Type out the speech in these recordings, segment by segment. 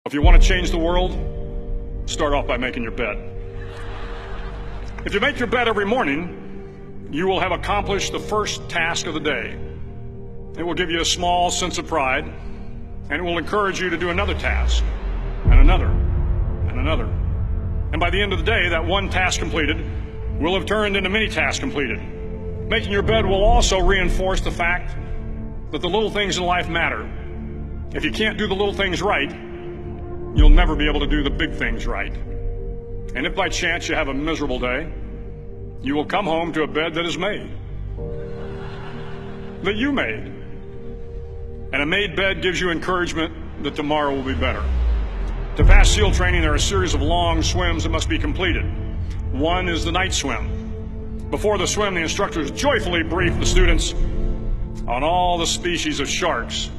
If you want to change the world, start off by making your bed. If you make your bed every morning, you will have accomplished the first task of the day. It will give you a small sense of pride, and it will encourage you to do another task, and another, and another. And by the end of the day, that one task completed will have turned into many tasks completed. Making your bed will also reinforce the fact that the little things in life matter. If you can't do the little things right, you'll never be able to do the big things right. And if by chance you have a miserable day, you will come home to a bed that is made, that you made. And a made bed gives you encouragement that tomorrow will be better. To pass SEAL training, there are a series of long swims that must be completed. One is the night swim. Before the swim, the instructors joyfully brief the students on all the species of sharks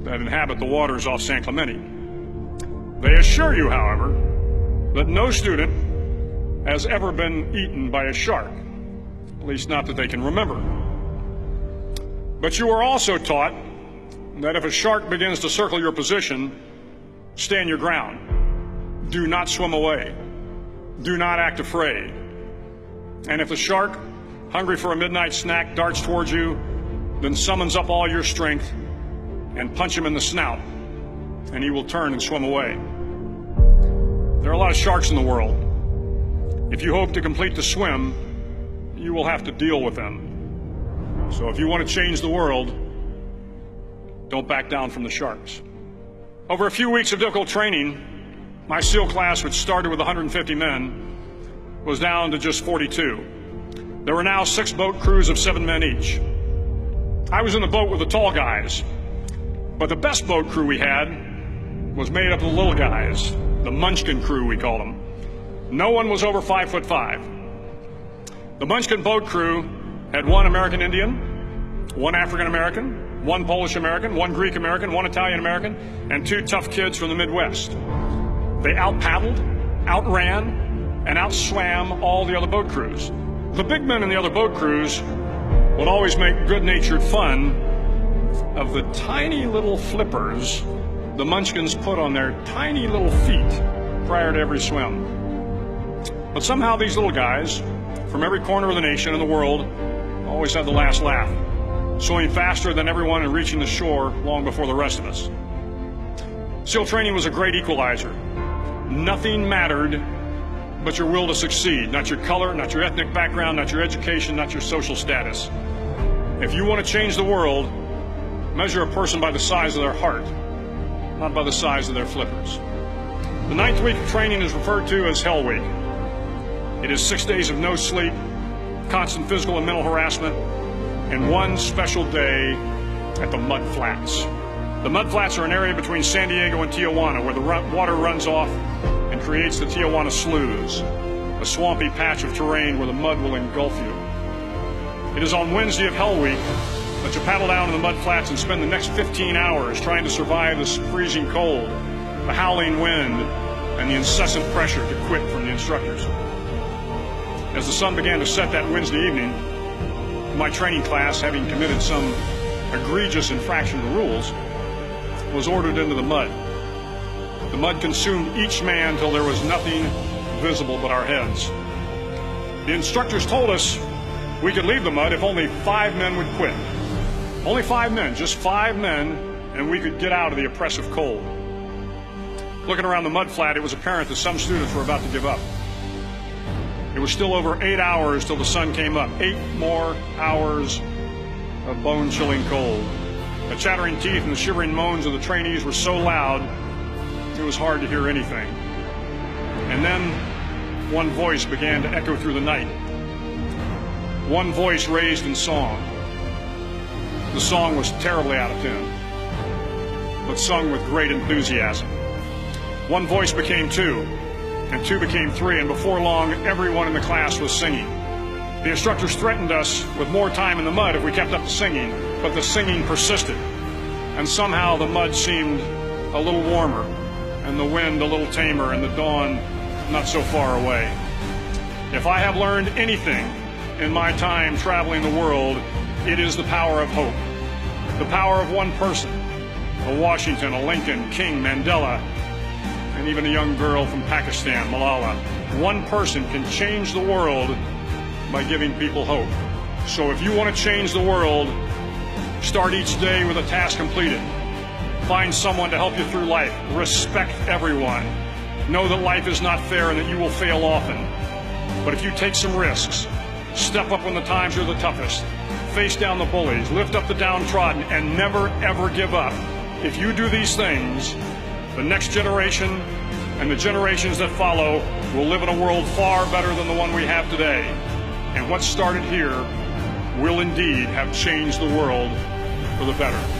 that inhabit the waters off San Clemente. They assure you, however, that no student has ever been eaten by a shark, at least not that they can remember. But you are also taught that if a shark begins to circle your position, stand your ground. Do not swim away. Do not act afraid. And if the shark, hungry for a midnight snack, darts towards you, then summons up all your strength and punch him in the snout, and he will turn and swim away. There are a lot of sharks in the world. If you hope to complete the swim, you will have to deal with them. So if you want to change the world, don't back down from the sharks. Over a few weeks of difficult training, my SEAL class, which started with 150 men, was down to just 42. There were now 6 boat crews of 7 men each. I was in the boat with the tall guys, but the best boat crew we had was made up of the little guys, the Munchkin crew, we called them. No one was over 5'5". The Munchkin boat crew had 1 American Indian, 1 African American, 1 Polish American, 1 Greek American, 1 Italian American, and 2 tough kids from the Midwest. They out-paddled, outran, and outswam all the other boat crews. The big men in the other boat crews would always make good-natured fun of the tiny little flippers the Munchkins put on their tiny little feet prior to every swim. But somehow these little guys from every corner of the nation and the world always had the last laugh, swimming faster than everyone and reaching the shore long before the rest of us. SEAL training was a great equalizer. Nothing mattered but your will to succeed, not your color, not your ethnic background, not your education, not your social status. If you want to change the world, measure a person by the size of their heart, not by the size of their flippers. The 9th week of training is referred to as Hell Week. It is 6 days of no sleep, constant physical and mental harassment, and 1 special day at the Mud Flats. The Mud Flats are an area between San Diego and Tijuana where the water runs off and creates the Tijuana Sloughs, a swampy patch of terrain where the mud will engulf you. It is on Wednesday of Hell Week that you paddle down to the Mud Flats and spend the next 15 hours trying to survive the freezing cold, the howling wind, and the incessant pressure to quit from the instructors. As the sun began to set that Wednesday evening, my training class, having committed some egregious infraction to rules, was ordered into the mud. The mud consumed each man till there was nothing visible but our heads. The instructors told us we could leave the mud if only 5 men would quit. Only 5 men, just 5 men, and we could get out of the oppressive cold. Looking around the mud flat, it was apparent that some students were about to give up. It was still over 8 hours till the sun came up. 8 more hours of bone-chilling cold. The chattering teeth and the shivering moans of the trainees were so loud, it was hard to hear anything. And then one voice began to echo through the night. One voice raised in song. The song was terribly out of tune, but sung with great enthusiasm. One voice became 2, and 2 became 3, and before long, everyone in the class was singing. The instructors threatened us with more time in the mud if we kept up the singing, but the singing persisted, and somehow the mud seemed a little warmer, and the wind a little tamer, and the dawn not so far away. If I have learned anything in my time traveling the world, it is the power of hope, the power of one person, a Washington, a Lincoln, King, Mandela, and even a young girl from Pakistan, Malala. One person can change the world by giving people hope. So if you want to change the world, start each day with a task completed. Find someone to help you through life. Respect everyone. Know that life is not fair and that you will fail often. But if you take some risks, step up when the times are the toughest, face down the bullies, lift up the downtrodden, and never ever give up. If you do these things, the next generation and the generations that follow will live in a world far better than the one we have today. And what started here will indeed have changed the world for the better.